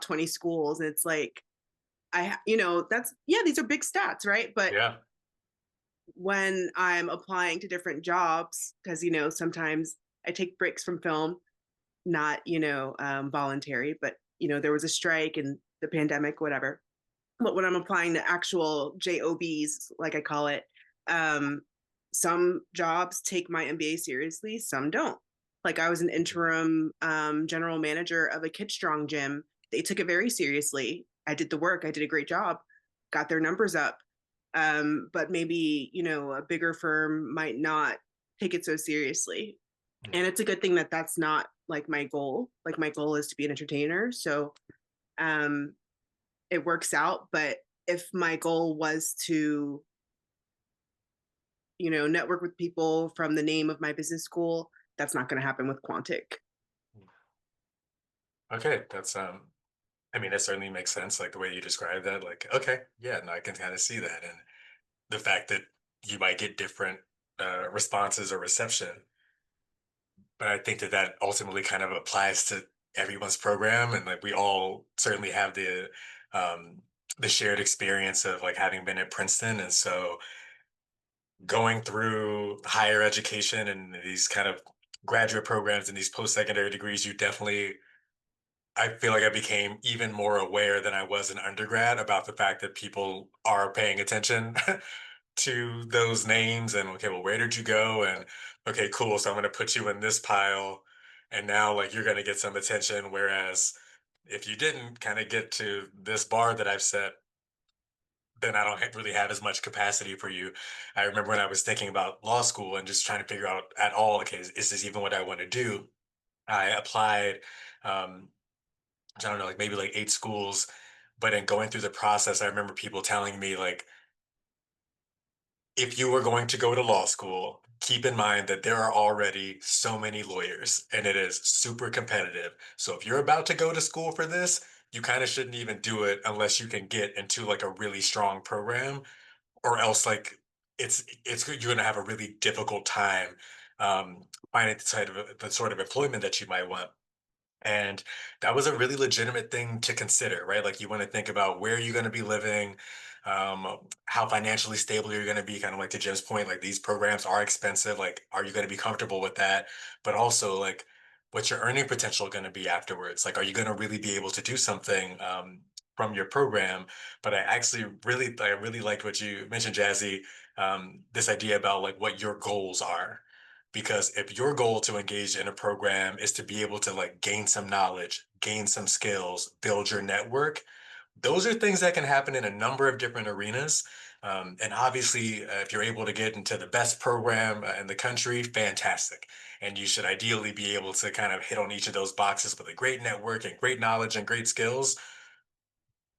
20 schools. And it's like that's, yeah, these are big stats, right? But Yeah. when I'm applying to different jobs, because sometimes I take breaks from film, not voluntary, but there was a strike and the pandemic, whatever. But when I'm applying to actual jobs, like I call it, some jobs take my MBA seriously, some don't. Like I was an interim general manager of a Kid Strong gym. They took it very seriously. I did the work. I did a great job. Got their numbers up. But maybe a bigger firm might not take it so seriously. And it's a good thing that that's not like my goal. Like my goal is to be an entertainer. So um, it works out. But if my goal was to network with people from the name of my business school, that's not going to happen with Quantic. Okay, that's I mean, that certainly makes sense, like the way you describe that. Like, okay, yeah, no, I can kind of see that. And the fact that you might get different responses or reception. But I think that that ultimately kind of applies to everyone's program. And like we all certainly have the shared experience of like having been at Princeton. And so going through higher education and these kind of graduate programs and these post-secondary degrees, you definitely I feel like I became even more aware than I was in undergrad about the fact that people are paying attention to those names and okay, well, where did you go? And okay, cool. So I'm going to put you in this pile. And now like you're going to get some attention. Whereas if you didn't kind of get to this bar that I've set, then I don't really have as much capacity for you. I remember when I was thinking about law school and just trying to figure out at all, okay, is this even what I want to do? I applied um, I don't know, like maybe like 8 schools. But in going through the process, I remember people telling me like, if you were going to go to law school, keep in mind that there are already so many lawyers and it is super competitive. So if you're about to go to school for this, you kind of shouldn't even do it unless you can get into like a really strong program, or else like it's you're going to have a really difficult time finding the sort of employment that you might want. And that was a really legitimate thing to consider, right? Like you want to think about where you're going to be living, how financially stable you're going to be, kind of like to Jim's point, like these programs are expensive. Like, are you going to be comfortable with that? But also like what's your earning potential going to be afterwards? Like, are you going to really be able to do something from your program? But I really liked what you mentioned, Jazzy, this idea about like what your goals are. Because if your goal to engage in a program is to be able to like gain some knowledge, gain some skills, build your network, those are things that can happen in a number of different arenas. And obviously, if you're able to get into the best program in the country, fantastic. And you should ideally be able to kind of hit on each of those boxes with a great network and great knowledge and great skills,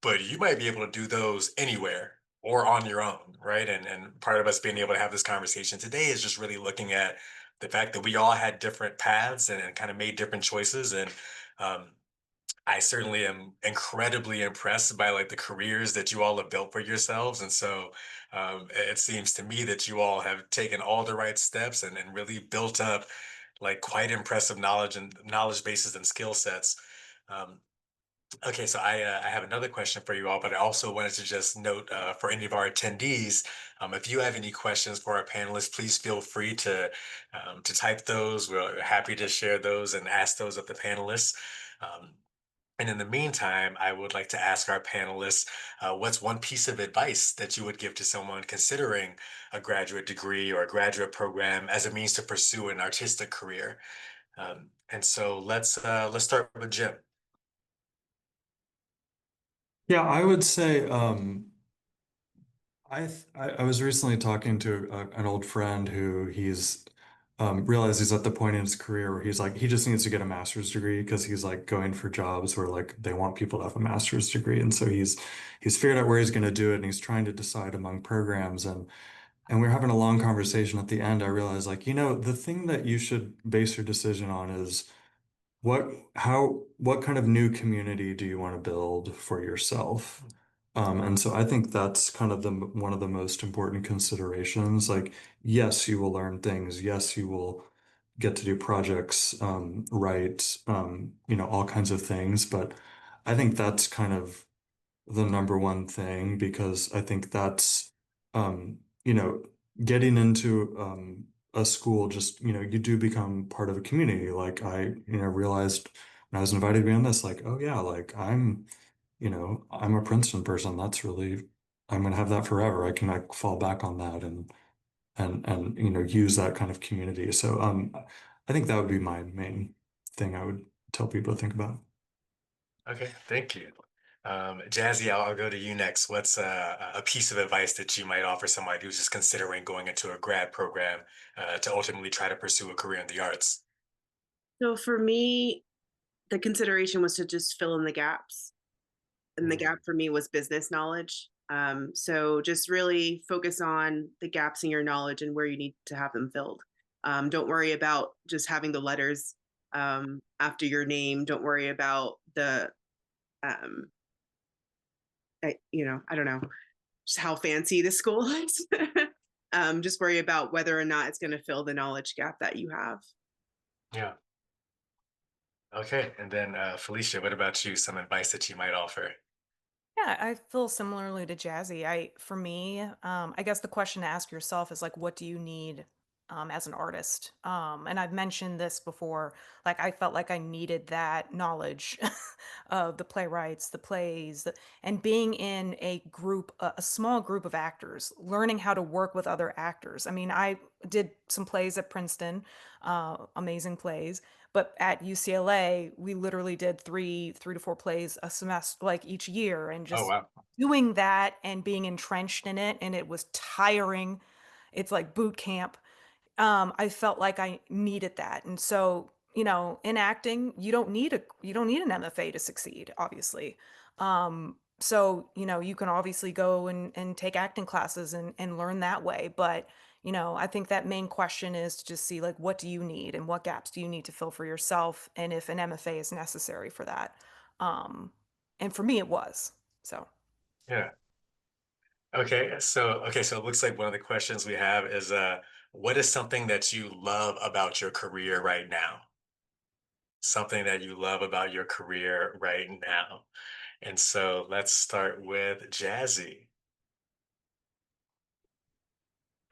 but you might be able to do those anywhere or on your own, right? And part of us being able to have this conversation today is just really looking at the fact that we all had different paths and kind of made different choices. And um, I certainly am incredibly impressed by like the careers that you all have built for yourselves. And so it seems to me that you all have taken all the right steps and really built up like quite impressive knowledge and knowledge bases and skill sets. Um, Okay, so I have another question for you all, but I also wanted to just note for any of our attendees, if you have any questions for our panelists, please feel free to type those. We're happy to share those and ask those of the panelists. Um, and in the meantime, I would like to ask our panelists, what's one piece of advice that you would give to someone considering a graduate degree or a graduate program as a means to pursue an artistic career? And so let's start with Jim. Yeah, I would say I was recently talking to an old friend who he's realized he's at the point in his career where he's like he just needs to get a master's degree because he's like going for jobs where like they want people to have a master's degree, and so he's figured out where he's going to do it, and he's trying to decide among programs, and we are having a long conversation at the end. I realized like the thing that you should base your decision on is what kind of new community do you want to build for yourself? And so I think that's kind of one of the most important considerations. Like, yes, you will learn things. Yes, you will get to do projects, write, all kinds of things. But I think that's kind of the number one thing because I think that's, you know, getting into a school, just, you do become part of a community. Like realized when I was invited to be on this, like, oh yeah, like I'm a Princeton person. That's really, I'm gonna have that forever. I can like fall back on that and use that kind of community. So I think that would be my main thing I would tell people to think about. Okay, thank you. Jazzy, I'll go to you next. What's a piece of advice that you might offer somebody who's just considering going into a grad program to ultimately try to pursue a career in the arts? So for me, the consideration was to just fill in the gaps. And the Mm, gap for me was business knowledge. So just really focus on the gaps in your knowledge and where you need to have them filled. Don't worry about just having the letters after your name. Don't worry about um, I don't know, just how fancy the school is. Just worry about whether or not it's going to fill the knowledge gap that you have. yeah. Okay, and then Felicia, what about you? Some advice that you might offer? Yeah, I feel similarly to Jazzy. For me, I guess the question to ask yourself is like, what do you need as an artist? And I've mentioned this before. Like, I felt like I needed that knowledge of the playwrights, the plays, and being in a group, a small group of actors, learning how to work with other actors. I mean, I did some plays at Princeton, amazing plays. But at UCLA, we literally did three to four plays a semester, like each year, and Oh, just wow. doing that and being entrenched in it, and it was tiring. It's like boot camp. I felt like I needed that. And so, in acting, you don't need an MFA to succeed, obviously. So, you can obviously go and take acting classes and learn that way. But, I think that main question is to just see like what do you need and what gaps do you need to fill for yourself and if an MFA is necessary for that. Um, and for me it was. So Yeah. Okay, so it looks like one of the questions we have is what is something that you love about your career right now? Something that you love about your career right now. And so let's start with Jazzy.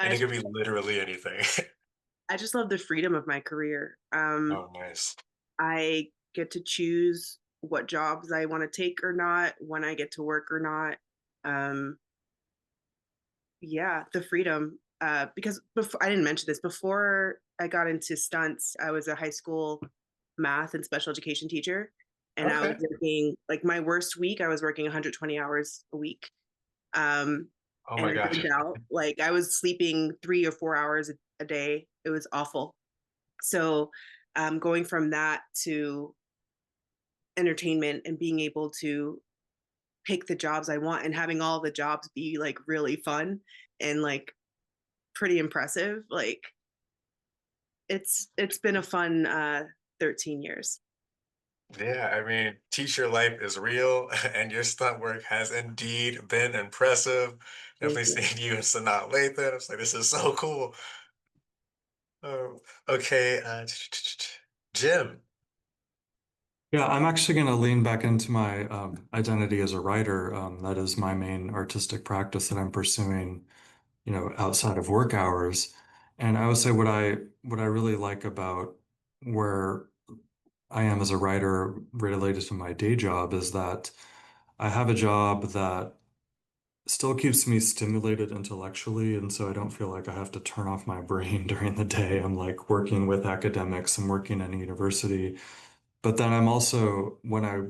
And I it just, could be literally anything. I just love the freedom of my career. Oh, nice. I get to choose what jobs I want to take or not, when I get to work or not. Um, yeah, the freedom. Because before I didn't mention this, before I got into stunts, I was a high school math and special education teacher, and I was Okay. working like my worst week. I was working 120 hours a week, um, Oh and my I gosh. burned out. Like I was sleeping 3 or 4 hours a day. It was awful. So, going from that to entertainment and being able to pick the jobs I want and having all the jobs be like really fun and like pretty impressive. Like it's been a fun 13 years. Yeah, I mean, teacher life is real, and your stunt work has indeed been impressive. Thank Definitely you. seeing you in Sanaa Lathan. I was like, this is so cool. Oh, okay, Jim. Yeah, I'm actually going to lean back into my identity as a writer. That is my main artistic practice that I'm pursuing, outside of work hours. And I would say what I really like about where I am as a writer related to my day job is that I have a job that still keeps me stimulated intellectually, and so I don't feel like I have to turn off my brain during the day. I'm like working with academics, I'm working in a university, but then I'm also, when I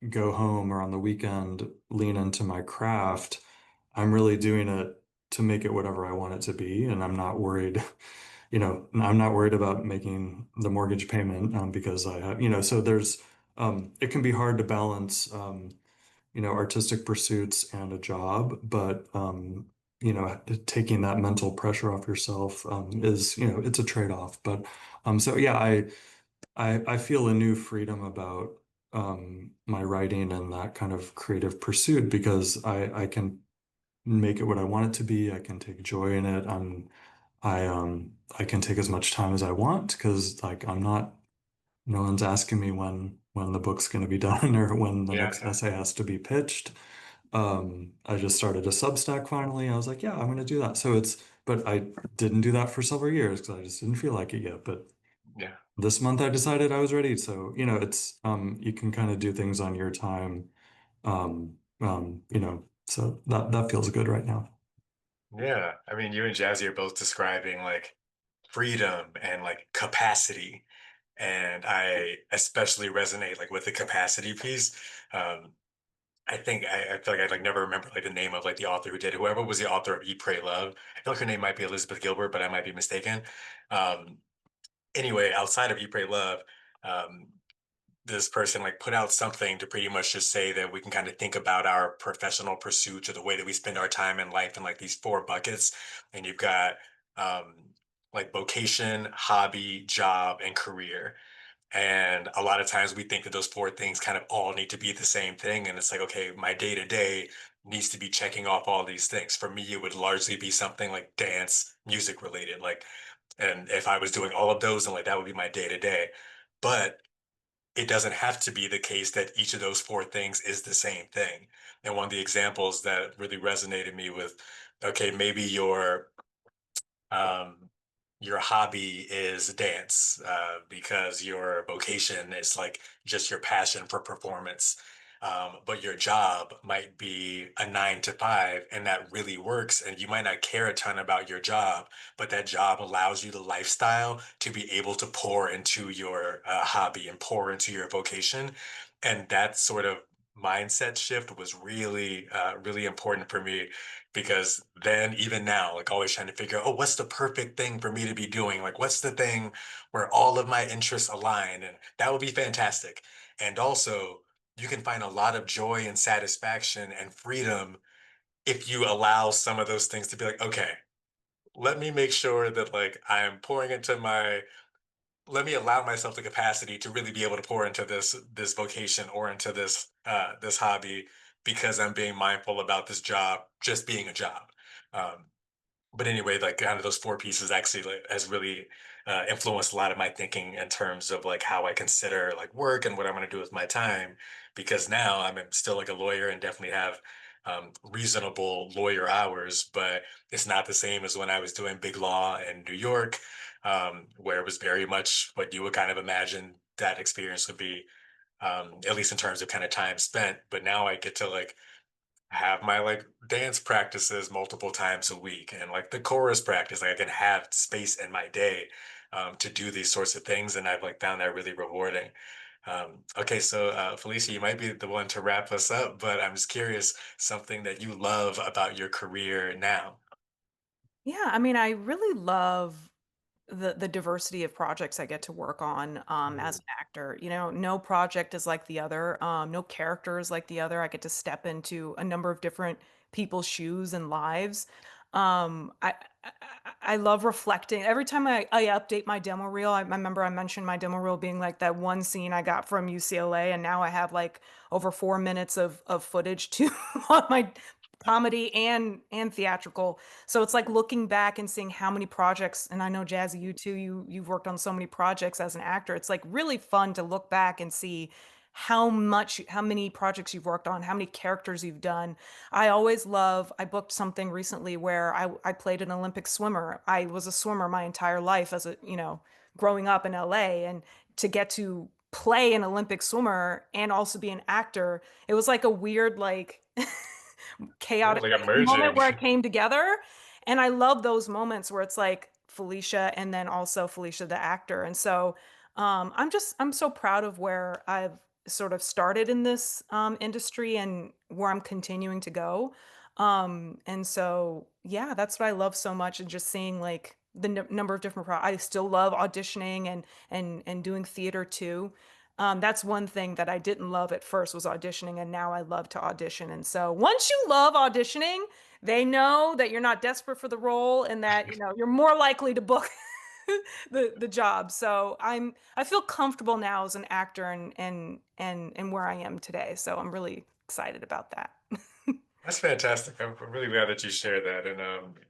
go home or on the weekend, lean into my craft, I'm really doing it to make it whatever I want it to be, and I'm not worried. I'm not worried about making the mortgage payment because I have, so it can be hard to balance, artistic pursuits and a job, but taking that mental pressure off yourself is, it's a trade-off. But so yeah, I feel a new freedom about my writing and that kind of creative pursuit because I can make it what I want it to be. I can take joy in it. I can take as much time as I want because like I'm not no one's asking me when the book's going to be done or when the Yeah, next essay has to be pitched. I just started a Substack finally. I was like, yeah, I'm going to do that. But I didn't do that for several years because I just didn't feel like it yet. But yeah. this month I decided I was ready. So, you can kind of do things on your time. So that feels good right now. Yeah, I mean, you and Jazzy are both describing like freedom and like capacity, and I especially resonate like with the capacity piece. Um, I think I feel like I like never remember like the name of like the author who did it. Whoever was the author of Eat, Pray, Love. I feel like her name might be Elizabeth Gilbert, but I might be mistaken. Um, anyway, outside of Eat, Pray, Love, um, this person like put out something to pretty much just say that we can kind of think about our professional pursuits or the way that we spend our time in life in like these four buckets. And you've got um, like vocation, hobby, job, and career. And a lot of times we think that those four things kind of all need to be the same thing. And it's like, okay, my day to day needs to be checking off all these things. For me, it would largely be something like dance, music related. Like, and if I was doing all of those, and like that would be my day to day. But it doesn't have to be the case that each of those four things is the same thing. And one of the examples that really resonated me with, okay, maybe um, your hobby is dance because your vocation is like just your passion for performance. But your job might be a 9 to 5, and that really works. And you might not care a ton about your job, but that job allows you the lifestyle to be able to pour into your hobby and pour into your vocation. And that sort of mindset shift was really, really important for me because then even now like always trying to figure out, oh, what's the perfect thing for me to be doing, like what's the thing where all of my interests align, and that would be fantastic. And also you can find a lot of joy and satisfaction and freedom if you allow some of those things to be like, okay, let me make sure that like I'm pouring into my let me allow myself the capacity to really be able to pour into this vocation or into this hobby because I'm being mindful about this job just being a job. Um, but anyway, like kind of those four pieces actually like, has really influenced a lot of my thinking in terms of like how I consider like work and what I'm going to do with my time. Because now I'm still like a lawyer and definitely have reasonable lawyer hours, but it's not the same as when I was doing big law in New York, where it was very much what you would kind of imagine that experience would be, at least in terms of kind of time spent. But now I get to like have my like dance practices multiple times a week and like the chorus practice. Like I can have space in my day to do these sorts of things, and I've like found that really rewarding. Okay, so Felicia, you might be the one to wrap us up, but I'm just curious, something that you love about your career now. Yeah, I mean, I really love the diversity of projects I get to work on as Mm. an actor. You know, no project is like the other. No character is like the other. I get to step into a number of different people's shoes and lives. Um, I, I I love reflecting. Every time I update my demo reel, I remember I mentioned my demo reel being like that one scene I got from UCLA, and now I have like over 4 minutes of footage to on my comedy and theatrical. So it's like looking back and seeing how many projects, and I know Jazzy, you too, you've worked on so many projects as an actor. It's like really fun to look back and see how many projects you've worked on, how many characters you've done. I booked something recently where I played an Olympic swimmer. I was a swimmer my entire life as a, growing up in LA, and to get to play an Olympic swimmer and also be an actor, it was like a weird, like Yeah, chaotic like like, moment emerging. where it came together. And I love those moments where it's like Felicia and then also Felicia the actor. And so I'm so proud of where I've sort of started in this industry and where I'm continuing to go. And so yeah, that's what I love so much, and just seeing like the number of different I still love auditioning and doing theater too. That's one thing that I didn't love at first, was auditioning, and now I love to audition. And so once you love auditioning, they know that you're not desperate for the role, and that, you're more likely to book the job. So I feel comfortable now as an actor, and where I am today. So I'm really excited about that. That's fantastic. I'm really glad that you shared that. And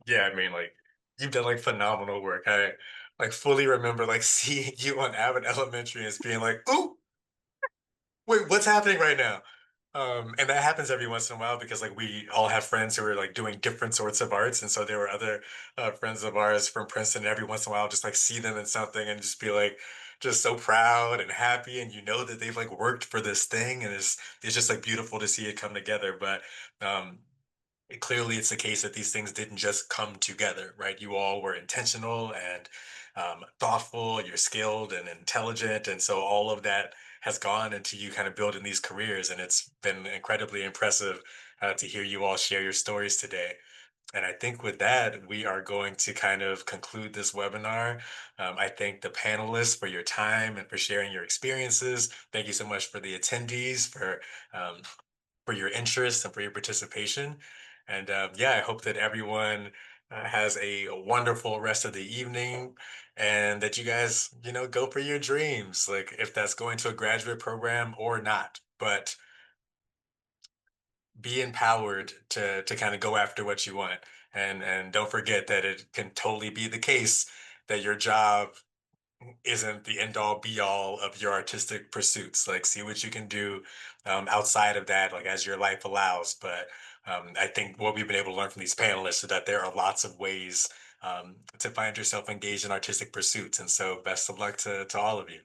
yeah, I mean, like you've done like phenomenal work. I like fully remember like seeing you on Abbott Elementary and being like, "Ooh, wait, what's happening right now?" And that happens every once in a while because like we all have friends who are like doing different sorts of arts, and so there were other friends of ours from Princeton. And every once in a while, just like see them in something and just be like, just so proud and happy, and you know that they've like worked for this thing, and it's just like beautiful to see it come together. But clearly it's the case that these things didn't just come together, right? You all were intentional and thoughtful, you're skilled and intelligent. And so all of that has gone into you kind of building these careers. And it's been incredibly impressive to hear you all share your stories today. And I think with that, we are going to kind of conclude this webinar. I thank the panelists for your time and for sharing your experiences. Thank you so much for the attendees um, for your interest and for your participation. And yeah, I hope that everyone has a wonderful rest of the evening, and that you guys, go for your dreams, like if that's going to a graduate program or not. But be empowered to kind of go after what you want. And don't forget that it can totally be the case that your job isn't the end all be all of your artistic pursuits. Like, see what you can do outside of that, like as your life allows. But I think what we've been able to learn from these panelists is that there are lots of ways to find yourself engaged in artistic pursuits. And so, best of luck to all of you.